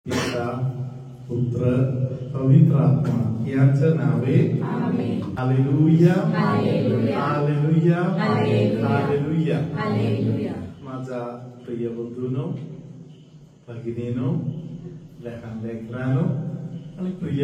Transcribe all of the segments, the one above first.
पिता पुत्र पवित्र आत्मा यांचं नावे हालेलुया हालेलुया हालेलुया हालेलुया। माझा प्रिय बंधूनो भगिनीनो लहान लेकरांनो आणि प्रिय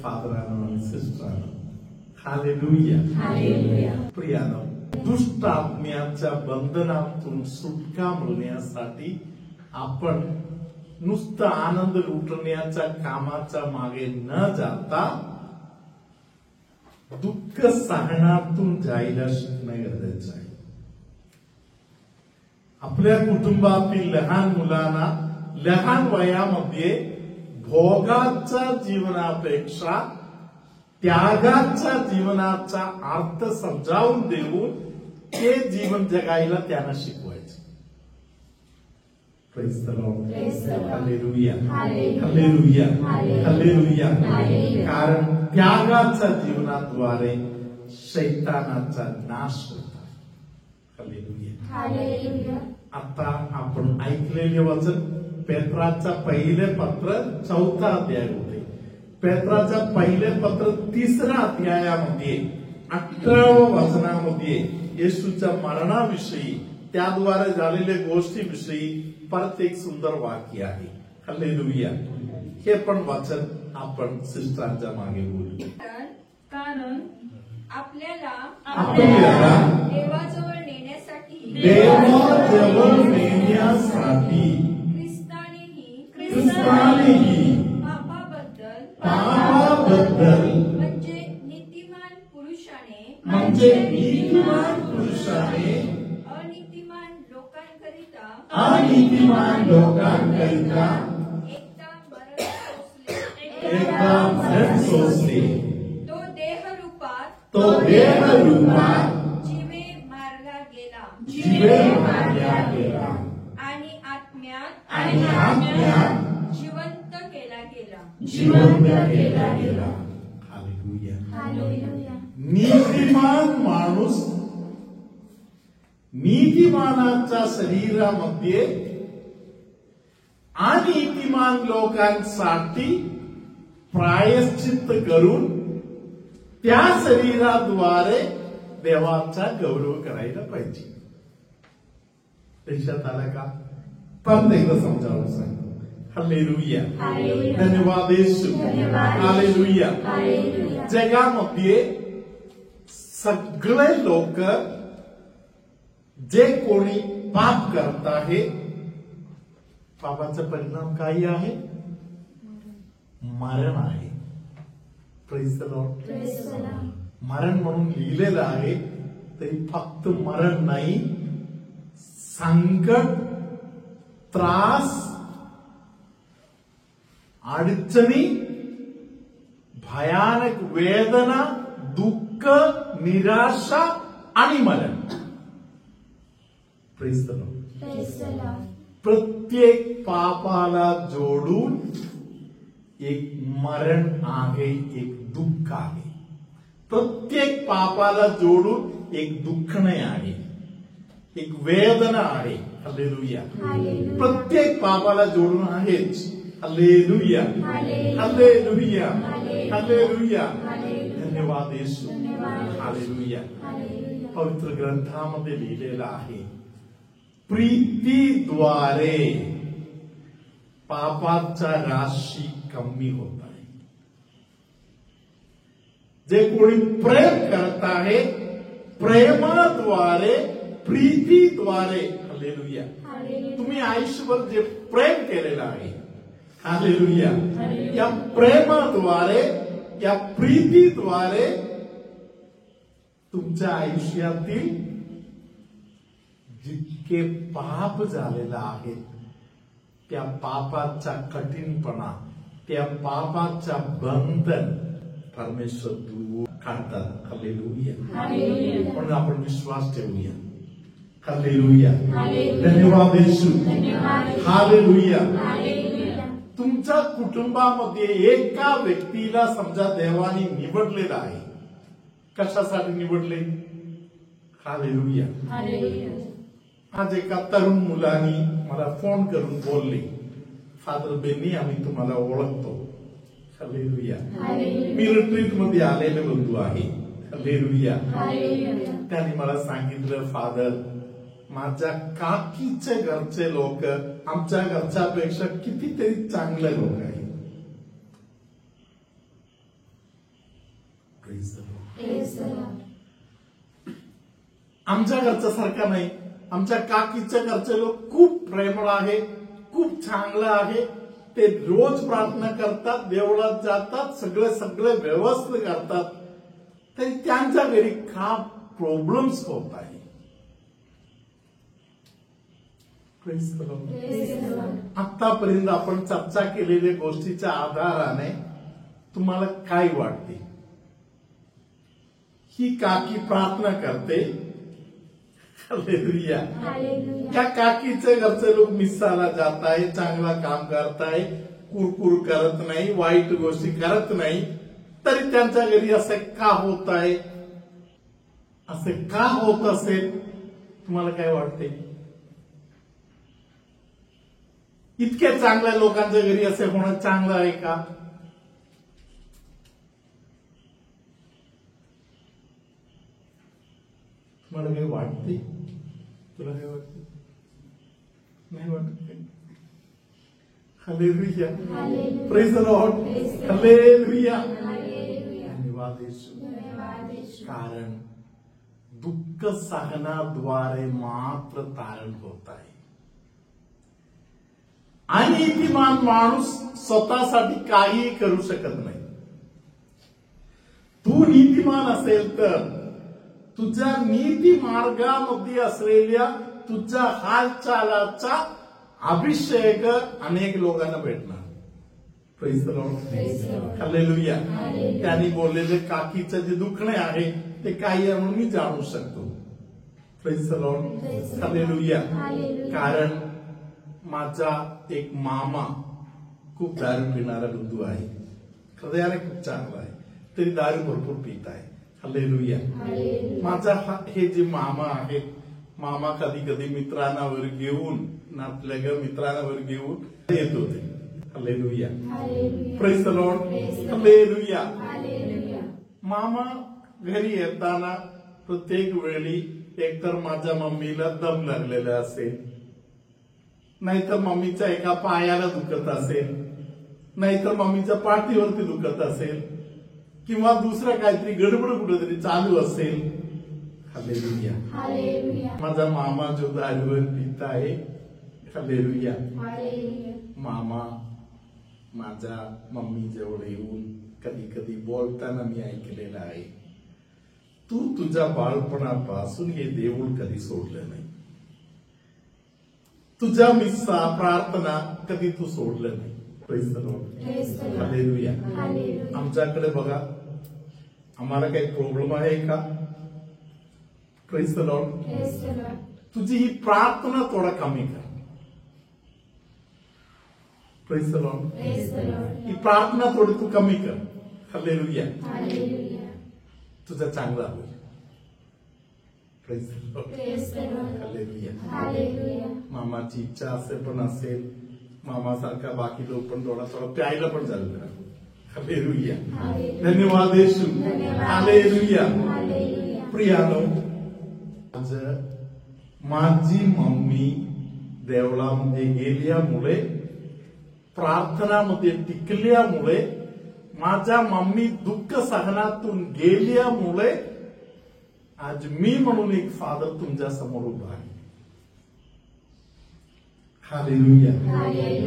फादरांनो आणि सिस्टरांनो हालेलुया हालेलुया। प्रियानो दुष्ट आत्म्याच्या बंधनातून सुटका मिळण्यासाठी आपण नुसतं आनंद लुटण्याच्या कामाच्या मागे न जाता दुःख सहनातून जायला शिकणे गरजेचं आहे। आपल्या कुटुंबातील लहान मुलांना लहान वयामध्ये भोगाच्या जीवनापेक्षा त्यागाच्या जीवनाचा अर्थ समजावून देऊन ते जीवन जगायला त्यांना शिकवायचं। Praise the Lord. Hallelujah. Hallelujah. Hallelujah. कारण त्यागाच्या जीवनाद्वारे शैतानाचा नाश होतो। Hallelujah. आता आपण ऐकलेले वचन पेत्राचा पहिले पत्र 4था अध्याय होते। पेत्राचा पहिले पत्र 3रा अध्यायामध्ये 18व्या वचनामध्ये येशूच्या मरणाविषयी त्याद्वारे झालेल्या गोष्टीविषयी परत एक सुंदर वाक्य आहे। हालेलुया। हे पण वचन आपण सिस्टरांच्या मागे बोलू। कारण आपल्याला देवाजवळ नेण्यासाठी ख्रिस्तानेही पापाबद्दल म्हणजे नीतिमान पुरुषाने अनितिमान लोकांकरिता एकदा मरण सोसले तो देहरूपात जीवे मारला गेला आणि आत्म्यात जिवंत केला गेला। हालेलुया। नीतिमान माणूस नीतिमानाच्या शरीरामध्ये अनीतिमान लोकांसाठी प्रायश्चित्त करून त्या शरीराद्वारे देवाचा गौरव करायला पाहिजे। लक्षात आलं का? परत एकदा समजावून सांगतो। हालेलुया। धन्यवाद येशू। हालेलुया। जगामध्ये सगळे लोक जे कोणी पाप करत आहे पापाचा परिणाम काय आहे? मरण आहे। Praise the Lord. मरण म्हणून लिहिलेलं आहे तरी फक्त मरण नाही, संकट, त्रास, अडचणी, भयानक वेदना, दुःख, निराशा आणि मरण। Praise the Lord. प्रत्येक पापाला जोडून एक मरण आहे, एक दुःख आहे। प्रत्येक पापाला जोडून एक दुःखणे आहे, एक वेदना आहे। हालेलुया। प्रत्येक पापाला जोडून आहेच। Hallelujah hallelujah hallelujah. धन्यवाद येशू। हालेलुया। पवित्र ग्रंथामध्ये लिहिलेलं आहे प्रीतीद्वारे पापाचा राशी कमी होत आहे। जे कोणी प्रेम करत आहे प्रेमाद्वारे प्रीतीद्वारे हालेलुया। तुम्ही आयुष्यभर जे प्रेम केलेलं आहे हालेलुया, या प्रेमाद्वारे या प्रीतीद्वारे तुमच्या आयुष्यातील जितके पाप झालेला आहे त्या पापाचा कठीणपणा, त्या पापाचा बंधन परमेश्वर दूर काढतात। हालेलुया। म्हणून आपण विश्वास ठेवूया। हालेलुया। धन्यवाद येशू। हालेलुया। तुमच्या कुटुंबामध्ये एका व्यक्तीला समजा देवाने निवडलेला आहे। कशासाठी निवडले? हालेलुया। आज एका तरुण मुलांनी मला फोन करून बोलले फादर बेनी आम्ही तुम्हाला ओळखतो. हालेलुया. मी रिट्रीट मध्ये आलेले बंधू आहे. हालेलुया. त्यांनी मला सांगितलं, फादर माझ्या काकीच्या घरचे लोक आमच्या घरच्यापेक्षा कितीतरी चांगले लोक आहेत. आमच्या घरच्या सारखा नाही. आमच्या काकीच्या घरचे लोक खूप प्रेमळ आहे, खूप चांगलं आहे. ते रोज प्रार्थना करतात, देवळात जातात, सगळे व्यवस्थित करतात. तरी त्यांच्या घरी का प्रॉब्लेम्स होत आहे. आतापर्यंत आपण चर्चा केलेल्या गोष्टीच्या आधाराने तुम्हाला काय वाटते. ही काकी प्रार्थना करते. हालेलुया. त्या काकीचे घरचे लोक मिसाला जात आहे, चांगला काम करताय, कुरकुर करत नाही, वाईट गोष्टी करत नाही. तरी त्यांच्या घरी असे का होत आहे, असे का होत असेल, तुम्हाला काय वाटते. इतक्या चांगल्या लोकांच्या घरी असे होणं चांगलं आहे का. तुम्हाला काही वाटते. तुला काय वाटते. नाही वाटत. Hallelujah. Praise the Lord. Hallelujah. धन्यवाद येशू. कारण दुःख सहनाद्वारे मात्र तारण होत आहे. अनितिमान माणूस स्वतःसाठी काही करू शकत नाही. तू नीतिमान असेल तर तुझ्या नीती मार्गामध्ये असलेल्या तुझ्या हालचालाचा अभिषेक अनेक लोकांना भेटणार. Praise the Lord. हालेलुया. त्यांनी बोललेले काकीचं जे दुखणे आहे ते काही आहे म्हणून मी जाणू शकतो. Praise the Lord. हालेलुया. कारण माझा एक मामा खूप दारू पिणारा बंधू आहे. हृदयाने खूप चांगला आहे, तरी दारू भरपूर पित आहे. हालेलुया. माझा हे जे मामा आहेत, मामा कधी कधी मित्रांवर घेऊन, नातल्या मित्रांवर घेऊन येत होते. Hallelujah. Praise the Lord. Hallelujah. मामा घरी येताना प्रत्येक वेळी एकतर माझ्या मम्मीला दम लागलेला असेल, नाहीतर मम्मीच्या एका पायाला दुखत असेल, नाहीतर मम्मीच्या पाठीवरती दुखत असेल, किंवा दुसरं काहीतरी गडबड कुठेतरी चालू असेल. हालेलुया. माझा मामा जो दारूवर पित आहे. हालेलुया. मामा माझ्या मम्मी जवळ येऊन कधी कधी बोलताना मी ऐकलेलं आहे, तू तुझ्या बाळपणापासून हे देऊळ कधी सोडलं नाही. तुझ्या मिस्सा प्रार्थना कधी तू सोडलं नाही. Praise the Lord. हालेलुया. आमच्याकडे बघा, आम्हाला काही प्रॉब्लेम आहे का. Praise the Lord. तुझी ही प्रार्थना थोडा कमी कर. Praise the Lord. ही प्रार्थना थोडी तू कमी कर. हालेलुया. तुझं चांगलं होईल. Praise the Lord. हालेलुया. मामाची इच्छा असे पण असेल, मामासारखा बाकी लोक पण थोडा प्यायला पण झालं. हालेलुया. धन्यवाद येशू. हालेलुया. प्रियानो, आज माझी मम्मी देवळामध्ये गेल्यामुळे, प्रार्थनामध्ये टिकल्यामुळे, माझ्या मम्मी दुःख सहनातून गेल्यामुळे आज मी म्हणून एक फादर तुमच्या समोर उभा आहे. हालेलुया.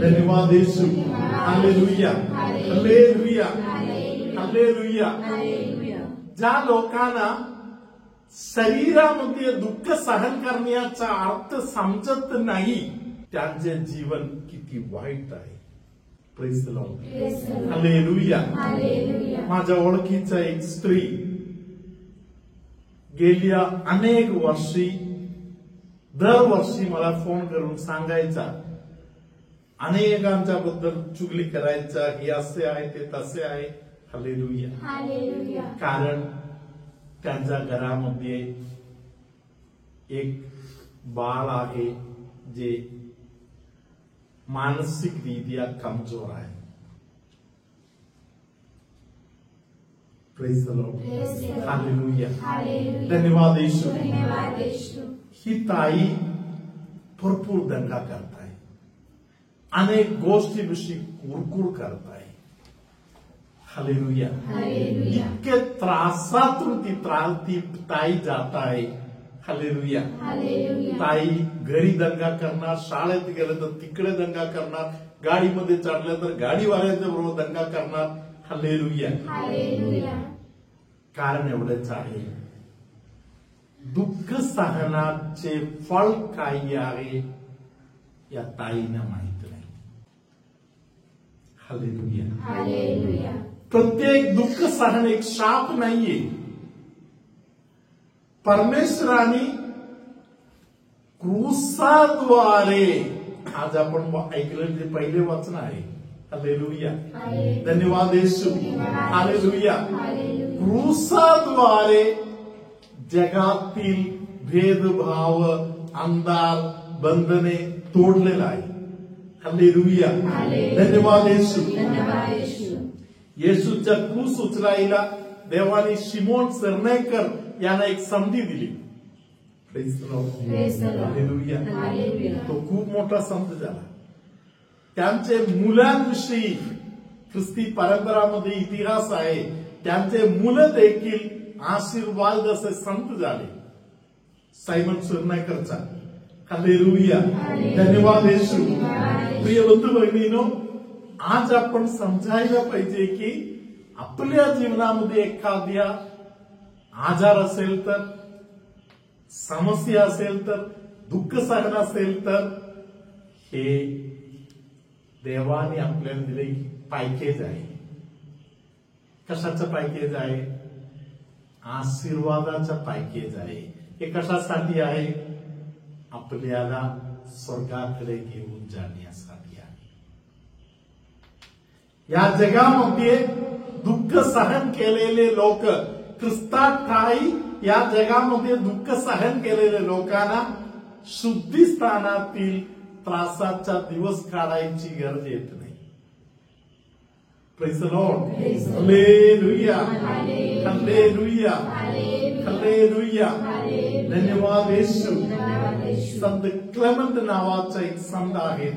धन्यवाद येशू. हालेलुया. हालेलुया. हालेलुया. ज्या लोकांना शरीरामध्ये दुःख सहन करण्याचा अर्थ समजत नाही, त्यांचे जीवन किती वाईट आहे. Praise the Lord. हालेलुया. माझ्या ओळखीचा एक स्त्री गेल्या अनेक वर्षी दरवर्षी मला फोन करून सांगायचा, अनेकांच्या बद्दल चुगली करायचा, हे असे आहे ते तसे आहे. हालेलुया. कारण त्यांच्या घरामध्ये एक बाळ आहे जे मानसिकरीत्या कमजोर आहे. Praise the Lord. हालेलुया. धन्यवाद येशू. ही ताई भरपूर दंगा करताय, अनेक गोष्टीविषयी कुरकुर करताय. हालेलुया. इतके त्रासातून ती ताई जात आहे. हालेलुया. ताई घरी दंगा करणार, शाळेत गेलं तर तिकडे दंगा करणार, गाडीमध्ये चढलं तर गाडीवाल्याच्या बरोबर दंगा करणार. हालेलुया. कारण एवढंच आहे, दुःख सहनाचे फळ काय आहे या ताईनं माहित नाही. हालेलुया. प्रत्येक दुःख सहन एक शाप नाहीये. परमेश्वराने क्रूसाद्वारे, आज आपण ऐकलं जे पहिले वचन आहे. हालेलुया. धन्यवाद येशू. हालेलुया. क्रूसाद्वारे जगातील भेदभाव, अंधार, बंधने तोडलेला आहे. हालेलुया. धन्यवाद येशू. येशूच्या क्रूस उचलायला देवाने शिमोन सरनेकर यांना एक संधी दिली. हालेलुया. तो खूप मोठा संत झाला. त्यांचे मुलांविषयी ख्रिस्ती परंपरामध्ये इतिहास आहे. त्यांचे मुलं देखील आशीर्वाद असे संत झाले. सायमन सुरनायकरचा. हालेलुया. धन्यवाद येशू. प्रिय बंधू भगिनीनो, आज आपण समजायला पाहिजे की आपल्या जीवनामध्ये एखाद्या आजार असेल तर, समस्या असेल तर, दुःख सहन असेल तर, हे देवाने आपल्याला दिले पॅकेज आहे. कशाचं पॅकेज आहे? आशीर्वादाचं पॅकेज आहे. हे कशासाठी आहे? आपल्याला स्वर्गाकडे घेऊन जाण्यासाठी आहे. या जगामध्ये दुःख सहन केलेले लोक, ख्रिस्तात ठाई या जगामध्ये दुःख सहन केलेल्या लोकांना शुद्धीस्थानातील त्रासाचा दिवस काढायची गरज येत नाही. Praise the Lord. Hallelujah. Hallelujah. Hallelujah. धन्यवाद येशू. संत क्लेमेंट नावाचा एक संत आहे,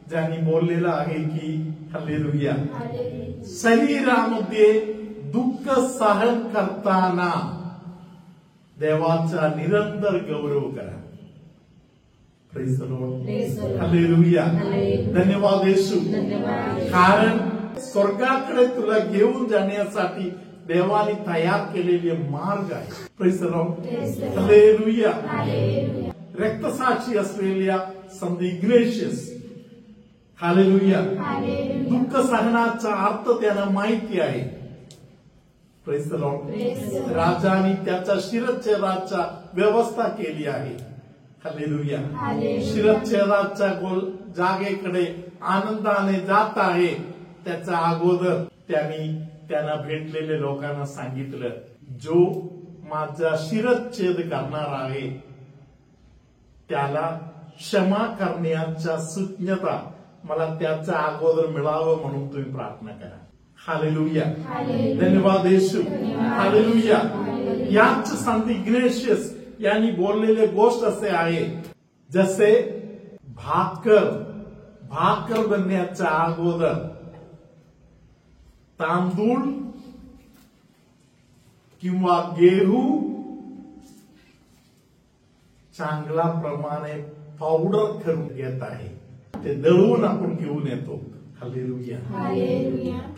ज्यांनी बोललेला आहे की हालेलुया, शरीरामध्ये दुःख सहन करताना देवाचा निरंतर गौरव करा. Praise the Lord. हालेलुया. धन्यवाद येशू. कारण स्वर्गाकडे तुला घेऊन जाण्यासाठी देवाने तयार केलेले मार्ग आहे. Praise the Lord. हालेलुया. रक्तसाक्षी असलेल्या संत इग्नेशियस, हालेलुया, दुःख सहनाचा अर्थ त्यांना माहिती आहे. Praise the Lord. राजाने त्याच्या शिरच्छेदाचा व्यवस्था केली आहे. हालेलुया. शिरच्छेदाच्या जागेकडे आनंदाने जात आहे. त्याच्या अगोदर त्यांना भेटलेल्या लोकांना सांगितलं, जो माझा शिरच्छेद करणार आहे त्याला क्षमा करण्याच्या सूज्ञता मला त्याच्या अगोदर मिळावं म्हणून तुम्ही प्रार्थना करा. हालेलुया. धन्यवाद येशू. हालेलुया. याच संत इग्नेशियस यांनी बोललेले गोष्ट असे आहे, जसे भाकर बनण्याच्या अगोदर तांदूळ किंवा गेहू चांगला प्रमाणे पावडर करून घेत आहे, ते दळून आपण घेऊन येतो. हालेलुया.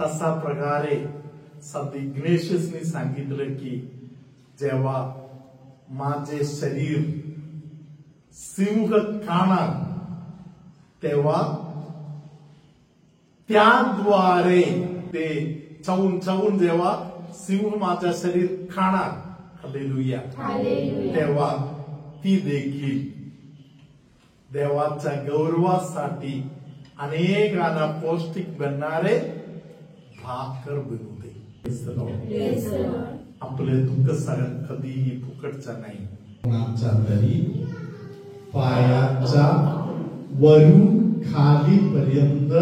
तसा प्रकारे संत इग्नेशियसने सांगितलं की जेव्हा माझे शरीर सिंह खाणार तेव्हा त्याद्वारे ते चावून जेव्हा सिंह माझं शरीर खाणार, हालेलुया, तेव्हा ती देखील देवाच्या गौरवासाठी अनेकांना पौष्टिक बनणारे भाकर बनू दे. आपले दुःख सहन कधीही फुकटचं नाही. तरी पायाच्या वरून खालीपर्यंत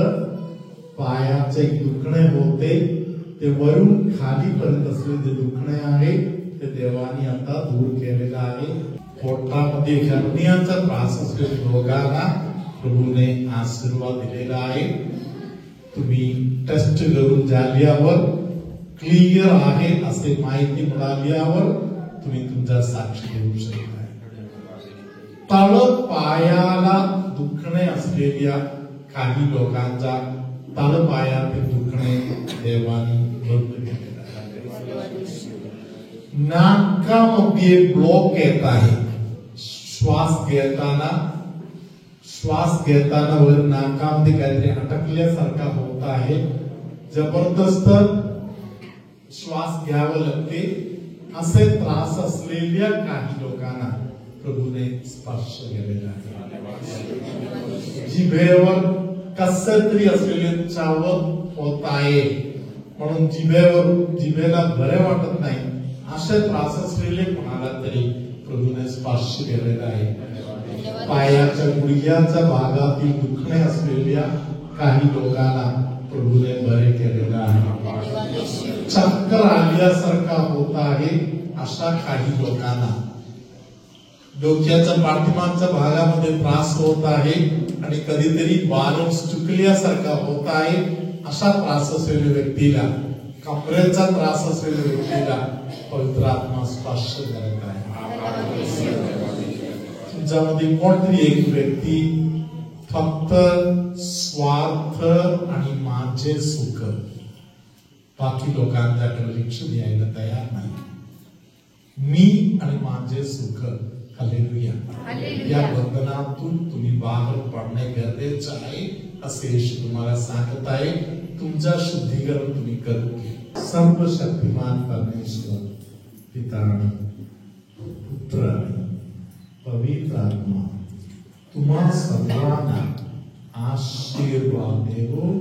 पायाचे दुखणे होते, ते वरून खालीपर्यंत असलेले जे दुखणे आहे ते देवानी आता दूर केलेलं आहे. पोटामध्ये हर्नियाचा त्रास असलेल्या लोकांना प्रभूने आशीर्वाद दिलेला आहे. तुम्ही टेस्ट करून झाल्यावर क्लिअर आहे असे माहिती मिळाल्यावर तुम्ही तुमच्या साक्षी देऊ शकता. तळ पायाला दुखणे असलेल्या काही लोकांचा तळपायातील दुखणे देवानी बंद केलेला आहे. नाकामध्ये ब्लॉक येत आहे. श्वास घेताना वर नाकामध्ये काहीतरी अटकल्यासारखा होत आहे. जबरदस्त श्वास घ्यावं लागते. असे त्रास असलेल्या काही लोकांना प्रभूने स्पर्श केलेला आहे. जिभेवर कसं तरी असलेले चावत होत आहे म्हणून जिभेला बरे वाटत नाही असे त्रास असलेले कोणाला तरी प्रभूने स्पर्श केलेला आहे. पायाच्या गुडघ्याच्या भागातील दुखणे असलेल्या काही लोकांना प्रभूने बरे केलेलं आहे. चक्कर आल्यासारखा होत आहे अशा काही लोकांना, डोक्याच्या पाठीमागच्या भागामध्ये त्रास होत आहे आणि कधीतरी बालन्स चुकल्यासारखा होत आहे अशा त्रास असलेल्या व्यक्तीला, कमरेचा त्रास असलेल्या व्यक्तीला पवित्र आत्मा स्पर्श करत आहे. तुमच्यामध्ये कोणतरी एक व्यक्ती फक्त स्वार्थ आणि माझे सुख, बाकी लोकांच्याकडे लक्ष द्यायला तयार नाही. मी आणि माझे सुख. हालेलुया. या बंधनातून तुम्ही बाहेर पडणे गरजेचं आहे असे येशू तुम्हाला सांगत आहे. तुमचा शुद्धीकरण तुम्ही करू घ्या. सर्वशक्तिमान परमेश्वर पिता, पुत्र आणि पवित्र आत्मा तुम्हा सर्वांना आशीर्वाद देवो.